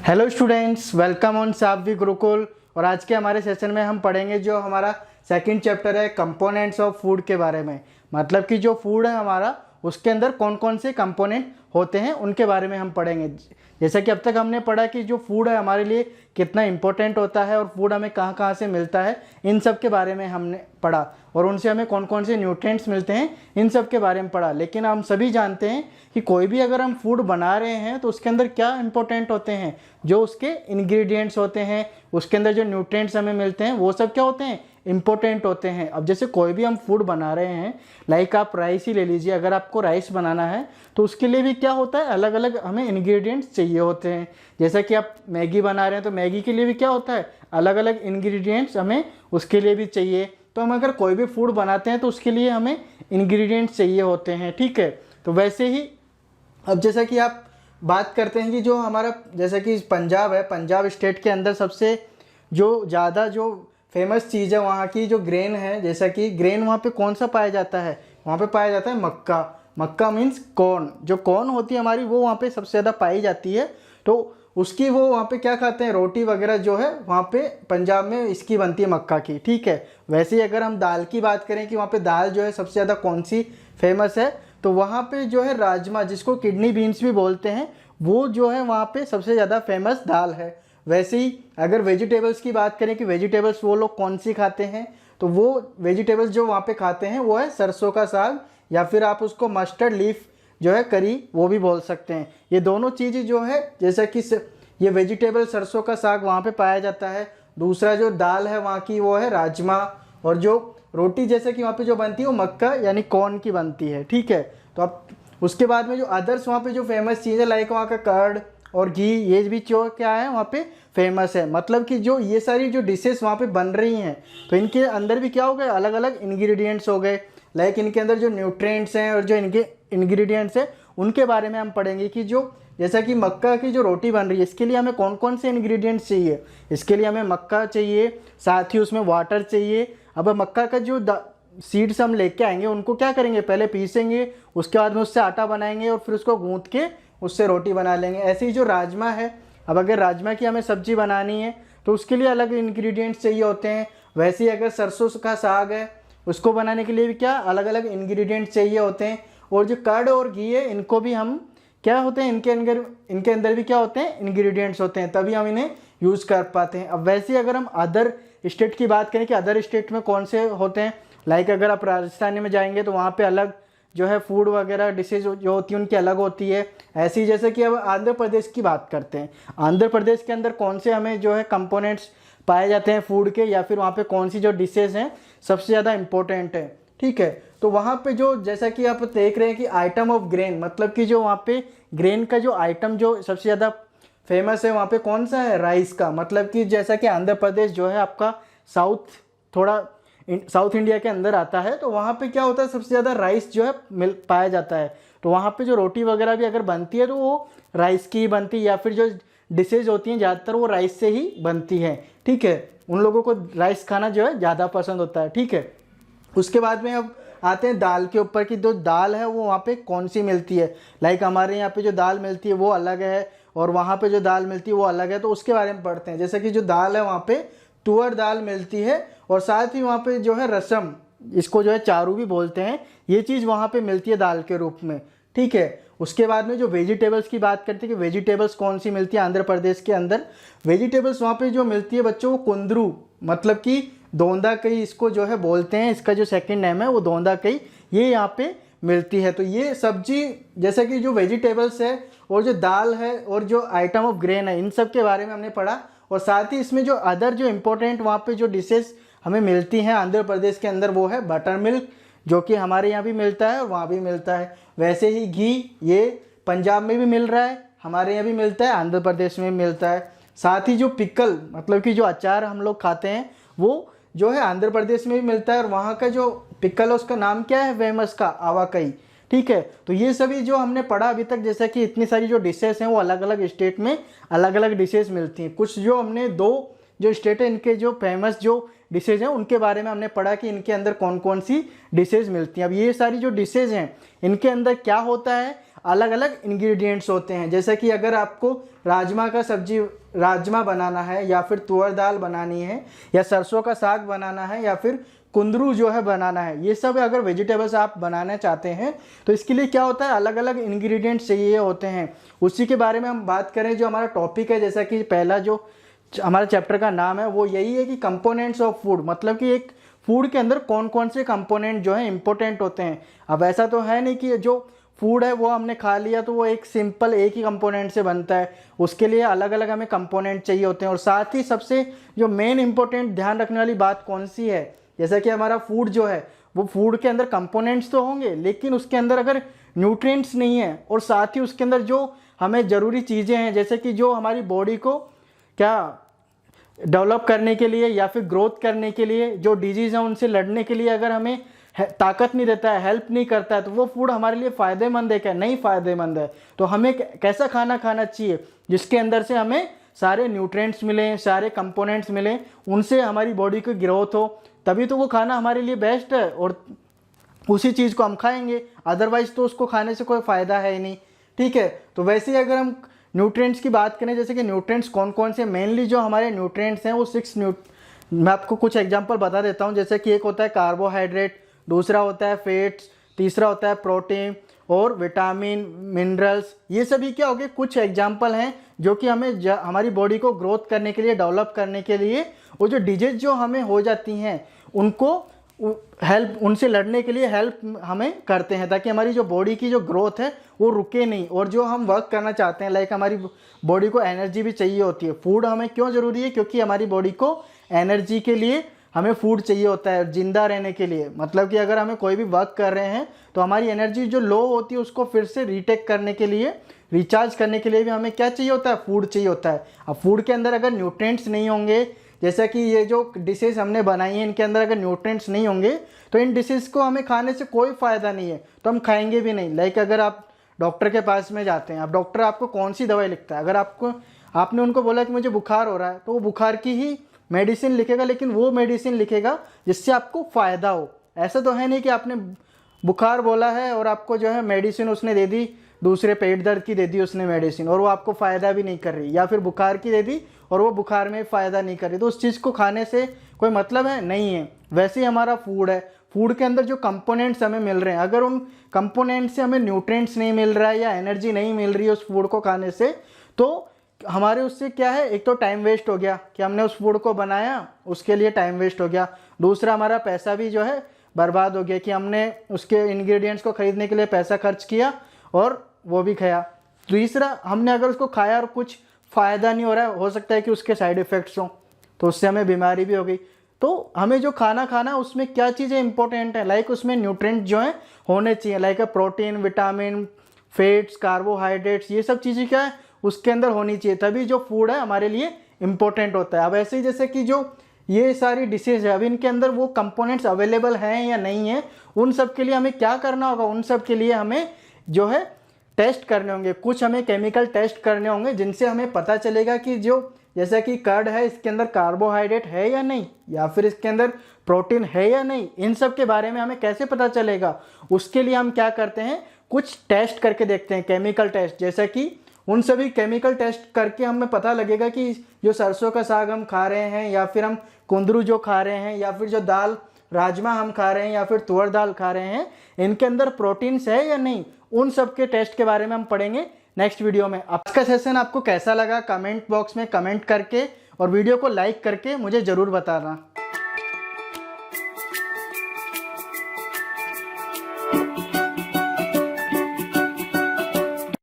Hello students, welcome on Saavvi Gurukul. और आज के हमारे सेशन में हम पढ़ेंगे जो हमारा सेकंड चैप्टर है कंपोनेंट्स ऑफ फूड के बारे में। मतलब कि जो फूड है हमारा उसके अंदर कौन कौन से कंपोनेंट होते हैं उनके बारे में हम पढ़ेंगे। जैसा कि अब तक हमने पढ़ा कि जो फूड है हमारे लिए कितना इम्पोर्टेंट होता है और फूड हमें कहाँ कहाँ से मिलता है, इन सब के बारे में हमने पढ़ा और उनसे हमें कौन कौन से न्यूट्रिएंट्स मिलते हैं इन सब के बारे में पढ़ा। लेकिन हम सभी जानते हैं कि कोई भी अगर हम फूड बना रहे हैं तो उसके अंदर क्या इंपॉर्टेंट होते हैं, जो उसके इंग्रेडिएंट्स होते हैं, उसके अंदर जो न्यूट्रिएंट्स हमें मिलते हैं वो सब क्या होते हैं, इंपॉर्टेंट होते हैं। अब जैसे कोई भी हम फूड बना रहे हैं, लाइक आप राइस ही ले लीजिए, अगर आपको राइस बनाना है तो उसके लिए भी क्या होता है, अलग अलग हमें इंग्रेडिएंट्स चाहिए होते हैं। जैसा कि आप मैगी बना रहे हैं तो मैगी के लिए भी क्या होता है, अलग अलग इंग्रेडिएंट्स हमें उसके लिए भी चाहिए। तो हम अगर कोई भी फूड बनाते हैं तो उसके लिए हमें इंग्रेडिएंट्स चाहिए होते हैं, ठीक है। तो वैसे ही अब जैसा कि आप बात करते हैं कि जो हमारा जैसा कि पंजाब है, पंजाब स्टेट के अंदर सबसे जो ज़्यादा जो फेमस चीज़ है वहाँ की जो ग्रेन है, जैसा कि ग्रेन वहाँ पे कौन सा पाया जाता है, वहाँ पे पाया जाता है मक्का। मक्का मीन्स कॉर्न, जो कॉर्न होती है हमारी वो वहाँ पे सबसे ज़्यादा पाई जाती है। तो उसकी वो वहाँ पे क्या खाते हैं, रोटी वगैरह जो है वहाँ पे पंजाब में इसकी बनती है मक्का की, ठीक है। वैसे ही अगर हम दाल की बात करें कि वहाँ पे दाल जो है सबसे ज़्यादा कौन सी फेमस है, तो वहाँ पे जो है राजमा, जिसको किडनी बीन्स भी बोलते हैं, वो जो है वहाँ पे सबसे ज़्यादा फेमस दाल है। वैसे ही अगर वेजिटेबल्स की बात करें कि वेजिटेबल्स वो लोग कौन सी खाते हैं, तो वो वेजिटेबल्स जो वहाँ पे खाते हैं वो है सरसों का साग, या फिर आप उसको मस्टर्ड लीफ जो है करी वो भी बोल सकते हैं। ये दोनों चीज़ें जो है, जैसा कि ये वेजिटेबल सरसों का साग वहाँ पे पाया जाता है। दूसरा जो दाल है वहाँ की वो है राजमा, और जो रोटी जैसे कि वहाँ पे जो बनती है वो मक्का यानी कॉर्न की बनती है, ठीक है। तो अब उसके बाद में जो अदर्स वहाँ पे जो फेमस चीज़ है, लाइक वहाँ का कर्ड और घी, ये भी जो क्या है वहाँ पे फेमस है। मतलब कि जो ये सारी जो डिशेस वहाँ पे बन रही हैं तो इनके अंदर भी क्या हो गए, अलग अलग इंग्रेडिएंट्स हो गए। लाइक इनके अंदर जो न्यूट्रिएंट्स हैं और जो इनके इंग्रेडिएंट्स हैं उनके बारे में हम पढ़ेंगे कि जो जैसा कि मक्का की जो रोटी बन रही है इसके लिए हमें कौन कौन से इंग्रेडिएंट्स चाहिए। इसके लिए हमें मक्का चाहिए, साथ ही उसमें वाटर चाहिए। अब मक्का का जो सीड्स हम लेके आएंगे उनको क्या करेंगे, पहले पीसेंगे, उसके बाद में उससे आटा बनाएंगे और फिर उसको गूंथ के उससे रोटी बना लेंगे। ऐसे ही जो राजमा है, अब अगर राजमा की हमें सब्जी बनानी है तो उसके लिए अलग इंग्रेडिएंट्स चाहिए होते हैं। वैसे ही अगर सरसों का साग है उसको बनाने के लिए भी क्या अलग अलग इंग्रेडिएंट्स चाहिए होते हैं। और जो कर्ड और घी है इनको भी हम क्या होते हैं, इनके अंदर भी क्या होते हैं, इंग्रेडिएंट्स होते हैं, तभी हम इन्हें यूज़ कर पाते हैं। अब वैसे ही अगर हम अदर स्टेट की बात करें कि अदर स्टेट में कौन से होते हैं, लाइक अगर आप राजस्थान में जाएंगे तो वहाँ पे अलग जो है फूड वगैरह डिशेज जो होती है उनकी अलग होती है। ऐसे ही जैसे कि अब आंध्र प्रदेश की बात करते हैं, आंध्र प्रदेश के अंदर कौन से हमें जो है कंपोनेंट्स पाए जाते हैं फूड के, या फिर वहाँ पे कौन सी जो डिशेज हैं सबसे ज़्यादा इम्पोर्टेंट है, ठीक है। तो वहाँ पे जो जैसा कि आप देख रहे हैं कि आइटम ऑफ ग्रेन, मतलब कि जो वहाँ पे ग्रेन का जो आइटम जो सबसे ज़्यादा फेमस है वहाँ पे कौन सा है, राइस का। मतलब कि जैसा कि आंध्र प्रदेश जो है आपका थोड़ा साउथ इंडिया के अंदर आता है, तो वहाँ पे क्या होता है, सबसे ज़्यादा राइस जो है पाया जाता है। तो वहाँ पे जो रोटी वगैरह भी अगर बनती है तो वो राइस की ही बनती है, या फिर जो डिशेज होती हैं ज़्यादातर वो राइस से ही बनती हैं, ठीक है। उन लोगों को राइस खाना जो है ज़्यादा पसंद होता है, ठीक है। उसके बाद में अब आते हैं दाल के ऊपर कि जो दाल है वो वहाँ पे कौन सी मिलती है। लाइक हमारे यहाँ पे जो दाल मिलती है वो अलग है और वहाँ पे जो दाल मिलती है वो अलग है, तो उसके बारे में पढ़ते हैं। जैसे कि जो दाल है वहाँ पे तुअर दाल मिलती है, और साथ ही वहाँ पे जो है रसम, इसको जो है चारू भी बोलते हैं, ये चीज़ वहाँ पे मिलती है दाल के रूप में, ठीक है। उसके बाद में जो वेजिटेबल्स की बात करते हैं कि वेजिटेबल्स कौन सी मिलती है आंध्र प्रदेश के अंदर, वेजिटेबल्स वहाँ पे जो मिलती है बच्चों वो कुंदरू, मतलब कि दोंदा कई इसको जो है बोलते हैं, इसका जो सेकंड नेम है वो दोंदा कई, ये यहाँ पे मिलती है। तो ये सब्जी जैसे कि जो वेजिटेबल्स है और जो दाल है और जो आइटम ऑफ ग्रेन है, इन सब के बारे में हमने पढ़ा। और साथ ही इसमें जो अदर जो इम्पोर्टेंट वहाँ पे जो डिशेस हमें मिलती हैं आंध्र प्रदेश के अंदर वो है बटर मिल्क, जो कि हमारे यहाँ भी मिलता है और वहाँ भी मिलता है। वैसे ही घी, ये पंजाब में भी मिल रहा है, हमारे यहाँ भी मिलता है, आंध्र प्रदेश में भी मिलता है। साथ ही जो पिकल, मतलब कि जो अचार हम लोग खाते हैं वो जो है आंध्र प्रदेश में भी मिलता है, और वहाँ का जो पिकल है उसका नाम क्या है, फेमस का आवाकई, ठीक है। तो ये सभी जो हमने पढ़ा अभी तक, जैसे कि इतनी सारी जो डिशेस हैं वो अलग अलग स्टेट में अलग अलग डिशेस मिलती हैं। कुछ जो हमने दो जो स्टेट है इनके जो फेमस जो डिशेज हैं उनके बारे में हमने पढ़ा कि इनके अंदर कौन कौन सी डिशेज मिलती हैं। अब ये सारी जो डिशेज हैं इनके अंदर क्या होता है, अलग अलग इंग्रेडिएंट्स होते हैं। जैसे कि अगर आपको राजमा बनाना है या फिर तुअर दाल बनानी है या सरसों का साग बनाना है या फिर कुंदरू जो है बनाना है, ये सब अगर वेजिटेबल्स आप बनाना चाहते हैं तो इसके लिए क्या होता है, अलग अलग इंग्रेडिएंट्स चाहिए होते हैं। उसी के बारे में हम बात करें जो हमारा टॉपिक है। जैसा कि पहला जो हमारे चैप्टर का नाम है वो यही है कि कंपोनेंट्स ऑफ फूड, मतलब कि एक फूड के अंदर कौन कौन से कंपोनेंट जो है इंपॉर्टेंट होते हैं। अब ऐसा तो है नहीं कि जो फूड है वो हमने खा लिया तो वो एक सिंपल एक ही कंपोनेंट से बनता है, उसके लिए अलग अलग हमें कंपोनेंट चाहिए होते हैं। और साथ ही सबसे जो मेन इंपॉर्टेंट ध्यान रखने वाली बात कौन सी है, जैसा कि हमारा फूड जो है वो फूड के अंदर कंपोनेंट्स तो होंगे लेकिन उसके अंदर अगर न्यूट्रिएंट्स नहीं है और साथ ही उसके अंदर जो हमें ज़रूरी चीज़ें हैं, जैसे कि जो हमारी बॉडी को क्या डेवलप करने के लिए या फिर ग्रोथ करने के लिए, जो डिजीज़ हैं उनसे लड़ने के लिए अगर हमें ताकत नहीं देता है, हेल्प नहीं करता है, तो वो फूड हमारे लिए फ़ायदेमंद है क्या? नहीं फ़ायदेमंद है। तो हमें कैसा खाना खाना चाहिए जिसके अंदर से हमें सारे न्यूट्रिएंट्स मिलें, सारे कंपोनेंट्स मिलें, उनसे हमारी बॉडी की ग्रोथ हो, तभी तो वो खाना हमारे लिए बेस्ट है और उसी चीज़ को हम खाएंगे। अदरवाइज तो उसको खाने से कोई फ़ायदा है ही नहीं। ठीक है, तो वैसे ही अगर हम न्यूट्रिएंट्स की बात करें, जैसे कि न्यूट्रिएंट्स कौन कौन से, मेनली जो हमारे न्यूट्रिएंट्स हैं वो 6 मैं आपको कुछ एग्जांपल बता देता हूं। जैसे कि एक होता है कार्बोहाइड्रेट, दूसरा होता है फैट्स, तीसरा होता है प्रोटीन और विटामिन, मिनरल्स। ये सभी क्या हो गए, कुछ एग्जांपल हैं जो कि हमें हमारी बॉडी को ग्रोथ करने के लिए, डेवलप करने के लिए, वो जो डिजीज जो हमें हो जाती हैं उनको हेल्प, उनसे लड़ने के लिए हेल्प हमें करते हैं, ताकि हमारी जो बॉडी की जो ग्रोथ है वो रुके नहीं। और जो हम वर्क करना चाहते हैं, लाइक हमारी बॉडी को एनर्जी भी चाहिए होती है। फूड हमें क्यों ज़रूरी है, क्योंकि हमारी बॉडी को एनर्जी के लिए हमें फूड चाहिए होता है जिंदा रहने के लिए। मतलब कि अगर हमें कोई भी वर्क कर रहे हैं तो हमारी एनर्जी जो लो होती है उसको फिर से रीटेक करने के लिए, रिचार्ज करने के लिए भी हमें क्या चाहिए होता है, फूड चाहिए होता है। अब फूड के अंदर अगर न्यूट्रिएंट्स नहीं होंगे, जैसा कि ये जो डिशेस हमने बनाई हैं इनके अंदर अगर न्यूट्रिएंट्स नहीं होंगे तो इन डिशेस को हमें खाने से कोई फ़ायदा नहीं है, तो हम खाएंगे भी नहीं। लाइक अगर आप डॉक्टर के पास में जाते हैं, अब डॉक्टर आपको कौन सी दवाई लिखता है, अगर आपने उनको बोला कि मुझे बुखार हो रहा है तो वो बुखार की ही मेडिसिन लिखेगा, लेकिन वो मेडिसिन लिखेगा जिससे आपको फ़ायदा हो। ऐसा तो है नहीं कि आपने बुखार बोला है और आपको जो है मेडिसिन उसने दे दी, दूसरे पेट दर्द की दे दी उसने मेडिसिन और वो आपको फ़ायदा भी नहीं कर रही, या फिर बुखार की दे दी और वो बुखार में फ़ायदा नहीं कर रही, तो उस चीज़ को खाने से कोई मतलब है नहीं है। वैसे ही हमारा फूड है, फूड के अंदर जो कंपोनेंट्स हमें मिल रहे हैं, अगर उन कंपोनेंट्स से हमें न्यूट्रिएंट्स नहीं मिल रहा है या एनर्जी नहीं मिल रही है उस फूड को खाने से, तो हमारे उससे क्या है, एक तो टाइम वेस्ट हो गया कि हमने उस फूड को बनाया, उसके लिए टाइम वेस्ट हो गया। दूसरा हमारा पैसा भी जो है बर्बाद हो गया कि हमने उसके इंग्रेडिएंट्स को खरीदने के लिए पैसा खर्च किया और वो भी खाया। तीसरा, हमने अगर उसको खाया और कुछ फ़ायदा नहीं हो रहा है, हो सकता है कि उसके साइड इफ़ेक्ट्स हों, तो उससे हमें बीमारी भी हो गई। तो हमें जो खाना खाना उसमें क्या चीज़ें इंपॉर्टेंट है, लाइक उसमें न्यूट्रिएंट जो हैं होने चाहिए, like protein, vitamin, fats, carbohydrates, ये सब चीज़ें क्या है उसके अंदर होनी चाहिए, तभी जो फूड है हमारे लिए इम्पोर्टेंट होता है। अब ऐसे ही जैसे कि जो ये सारी डिशेज है, अब इनके अंदर वो कंपोनेंट्स अवेलेबल हैं या नहीं है, उन सब के लिए हमें क्या करना होगा, उन सब के लिए हमें जो है टेस्ट करने होंगे, कुछ हमें केमिकल टेस्ट करने होंगे जिनसे हमें पता चलेगा कि जो जैसा कि कर्ड है इसके अंदर कार्बोहाइड्रेट है या नहीं, या फिर इसके अंदर प्रोटीन है या नहीं। इन सब के बारे में हमें कैसे पता चलेगा, उसके लिए हम क्या करते हैं, कुछ टेस्ट करके देखते हैं, केमिकल टेस्ट। जैसा कि उन सभी केमिकल टेस्ट करके हमें पता लगेगा कि जो सरसों का साग हम खा रहे हैं, या फिर हम कुंदरू जो खा रहे हैं, या फिर जो दाल राजमा हम खा रहे हैं, या फिर तुअर दाल खा रहे हैं, इनके अंदर प्रोटीन्स है या नहीं। उन सब के टेस्ट के बारे में हम पढ़ेंगे नेक्स्ट वीडियो में। आज का सेशन आपको कैसा लगा कमेंट बॉक्स में कमेंट करके और वीडियो को लाइक करके मुझे ज़रूर बताना।